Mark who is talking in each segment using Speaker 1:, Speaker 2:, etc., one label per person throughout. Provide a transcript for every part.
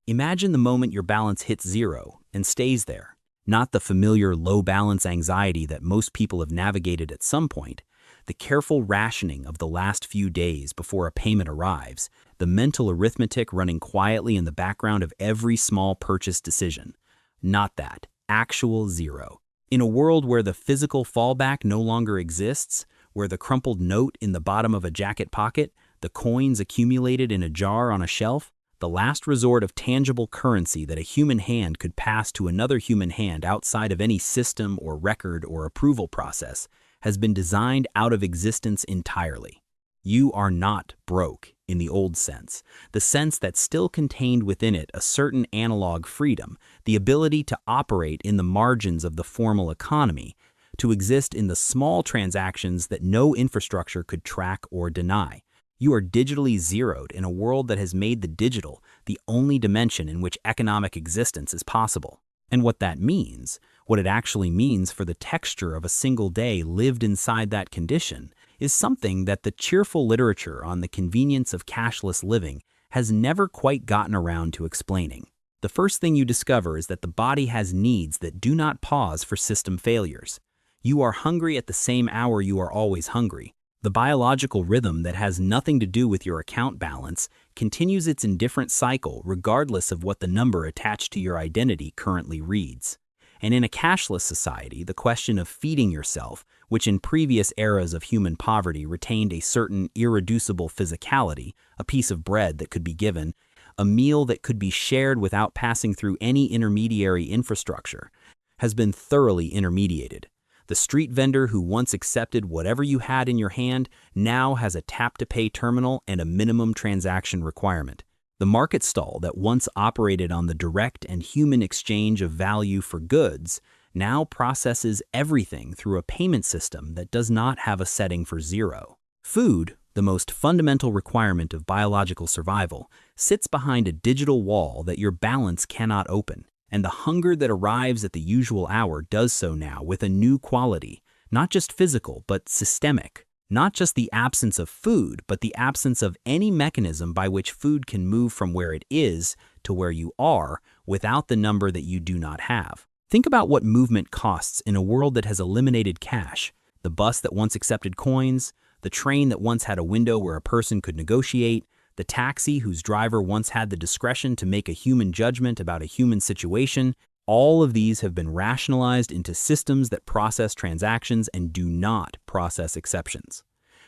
Speaker 1: Imagine the moment your balance hits zero and stays there. Not the familiar low balance anxiety that most people have navigated at some point, the careful rationing of the last few days before a payment arrives, the mental arithmetic running quietly in the background of every small purchase decision. Not that. Actual zero. In a world where the physical fallback no longer exists, where the crumpled note in the bottom of a jacket pocket, the coins accumulated in a jar on a shelf, the last resort of tangible currency that a human hand could pass to another human hand outside of any system or record or approval process, has been designed out of existence entirely. You are not broke in the old sense, the sense that still contained within it a certain analog freedom, the ability to operate in the margins of the formal economy, to exist in the small transactions that no infrastructure could track or deny. You are digitally zeroed in a world that has made the digital the only dimension in which economic existence is possible. And what that means, what it actually means for the texture of a single day lived inside that condition, is something that the cheerful literature on the convenience of cashless living has never quite gotten around to explaining. The first thing you discover is that the body has needs that do not pause for system failures. You are hungry at the same hour you are always hungry. The biological rhythm that has nothing to do with your account balance continues its indifferent cycle regardless of what the number attached to your identity currently reads. And in a cashless society, the question of feeding yourself, which in previous eras of human poverty retained a certain irreducible physicality, a piece of bread that could be given, a meal that could be shared without passing through any intermediary infrastructure, has been thoroughly intermediated. The street vendor who once accepted whatever you had in your hand now has a tap-to-pay terminal and a minimum transaction requirement. The market stall that once operated on the direct and human exchange of value for goods now processes everything through a payment system that does not have a setting for zero. Food, the most fundamental requirement of biological survival, sits behind a digital wall that your balance cannot open. And the hunger that arrives at the usual hour does so now with a new quality, not just physical, but systemic. Not just the absence of food, but the absence of any mechanism by which food can move from where it is to where you are without the number that you do not have. Think about what movement costs in a world that has eliminated cash. The bus that once accepted coins, the train that once had a window where a person could negotiate, the taxi whose driver once had the discretion to make a human judgment about a human situation. All of these have been rationalized into systems that process transactions and do not process exceptions.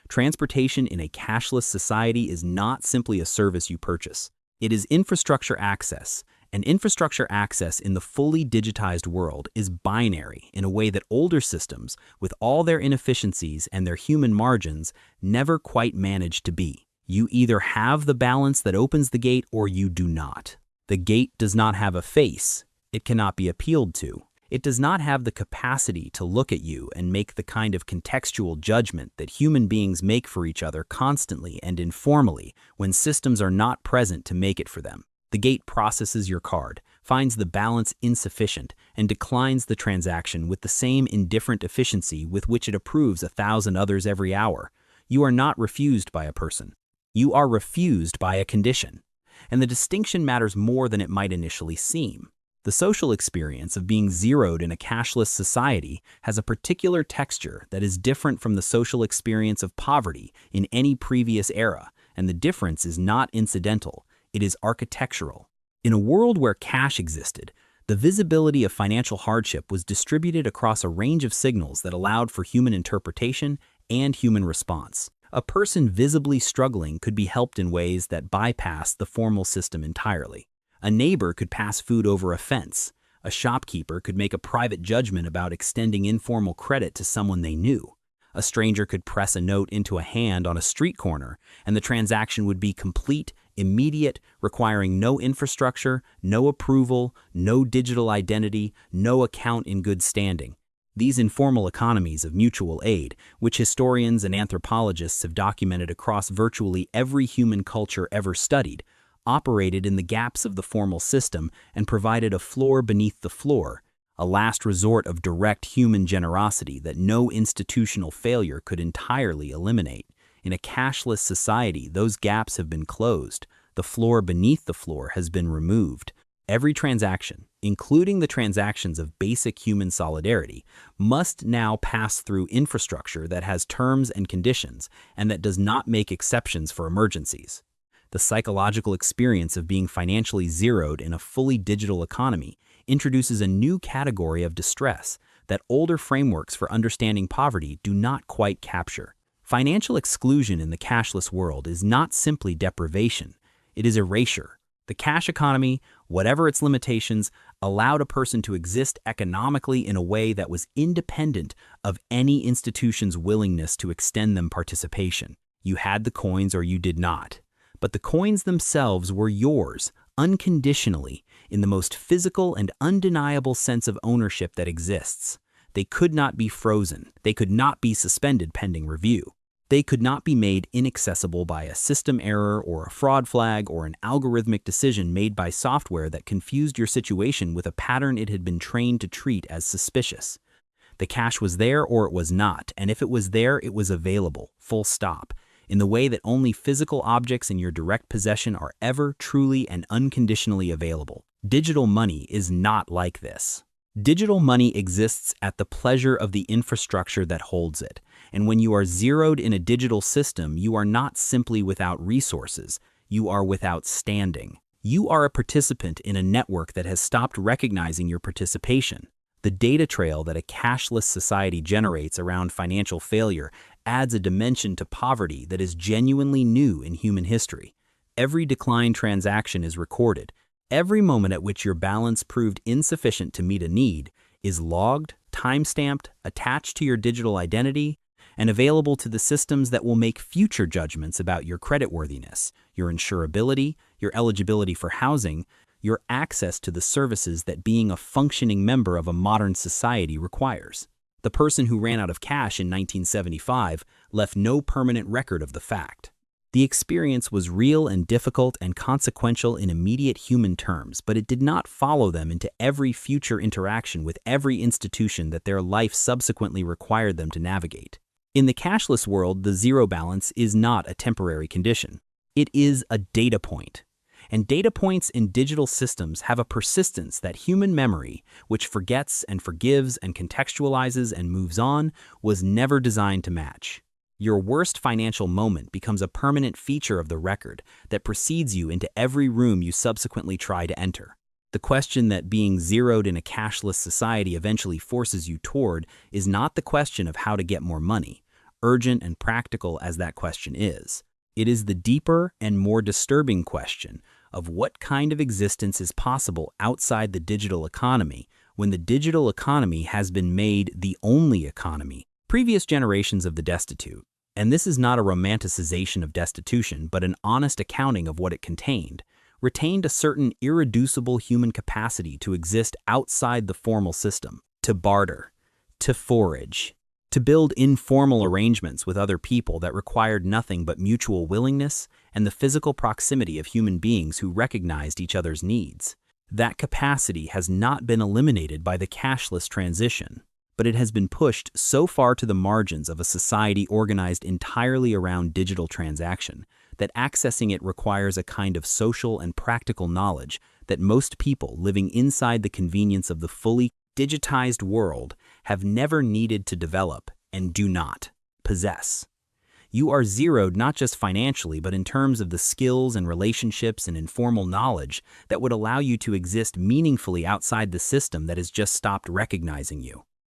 Speaker 1: Transportation in a cashless society is not simply a service you purchase. It is infrastructure access, and infrastructure access in the fully digitized world is binary in a way that older systems, with all their inefficiencies and their human margins, never quite managed to be. You either have the balance that opens the gate or you do not. The gate does not have a face. It cannot be appealed to. It does not have the capacity to look at you and make the kind of contextual judgment that human beings make for each other constantly and informally when systems are not present to make it for them. The gate processes your card, finds the balance insufficient, and declines the transaction with the same indifferent efficiency with which it approves 1,000 others every hour. You are not refused by a person. You are refused by a condition. And the distinction matters more than it might initially seem. The social experience of being zeroed in a cashless society has a particular texture that is different from the social experience of poverty in any previous era, and the difference is not incidental, it is architectural. In a world where cash existed, the visibility of financial hardship was distributed across a range of signals that allowed for human interpretation and human response. A person visibly struggling could be helped in ways that bypass the formal system entirely. A neighbor could pass food over a fence. A shopkeeper could make a private judgment about extending informal credit to someone they knew. A stranger could press a note into a hand on a street corner, and the transaction would be complete, immediate, requiring no infrastructure, no approval, no digital identity, no account in good standing. These informal economies of mutual aid, which historians and anthropologists have documented across virtually every human culture ever studied, operated in the gaps of the formal system and provided a floor beneath the floor, a last resort of direct human generosity that no institutional failure could entirely eliminate. In a cashless society, those gaps have been closed. The floor beneath the floor has been removed. Every transaction, including the transactions of basic human solidarity, must now pass through infrastructure that has terms and conditions and that does not make exceptions for emergencies. The psychological experience of being financially zeroed in a fully digital economy introduces a new category of distress that older frameworks for understanding poverty do not quite capture. Financial exclusion in the cashless world is not simply deprivation, it is erasure. The cash economy, whatever its limitations, allowed a person to exist economically in a way that was independent of any institution's willingness to extend them participation. You had the coins or you did not. But the coins themselves were yours, unconditionally, in the most physical and undeniable sense of ownership that exists. They could not be frozen. They could not be suspended pending review. They could not be made inaccessible by a system error or a fraud flag or an algorithmic decision made by software that confused your situation with a pattern it had been trained to treat as suspicious. The cash was there or it was not, and if it was there, it was available, full stop, in the way that only physical objects in your direct possession are ever truly and unconditionally available. Digital money is not like this. Digital money exists at the pleasure of the infrastructure that holds it, and when you are zeroed in a digital system, you are not simply without resources, you are without standing. You are a participant in a network that has stopped recognizing your participation. The data trail that a cashless society generates around financial failure adds a dimension to poverty that is genuinely new in human history. Every decline transaction is recorded. Every moment at which your balance proved insufficient to meet a need is logged, time-stamped, attached to your digital identity, and available to the systems that will make future judgments about your creditworthiness, your insurability, your eligibility for housing, your access to the services that being a functioning member of a modern society requires. The person who ran out of cash in 1975 left no permanent record of the fact. The experience was real and difficult and consequential in immediate human terms, but it did not follow them into every future interaction with every institution that their life subsequently required them to navigate. In the cashless world, the zero balance is not a temporary condition. It is a data point. And data points in digital systems have a persistence that human memory, which forgets and forgives and contextualizes and moves on, was never designed to match. Your worst financial moment becomes a permanent feature of the record that precedes you into every room you subsequently try to enter. The question that being zeroed in a cashless society eventually forces you toward is not the question of how to get more money, urgent and practical as that question is. It is the deeper and more disturbing question of what kind of existence is possible outside the digital economy when the digital economy has been made the only economy. Previous generations of the destitute, and this is not a romanticization of destitution but an honest accounting of what it contained, retained a certain irreducible human capacity to exist outside the formal system, to barter, to forage, to build informal arrangements with other people that required nothing but mutual willingness and the physical proximity of human beings who recognized each other's needs. That capacity has not been eliminated by the cashless transition, but it has been pushed so far to the margins of a society organized entirely around digital transaction that accessing it requires a kind of social and practical knowledge that most people living inside the convenience of the fully digitized world have never needed to develop and do not possess. You are zeroed not just financially, but in terms of the skills and relationships and informal knowledge that would allow you to exist meaningfully outside the system that has just stopped recognizing you.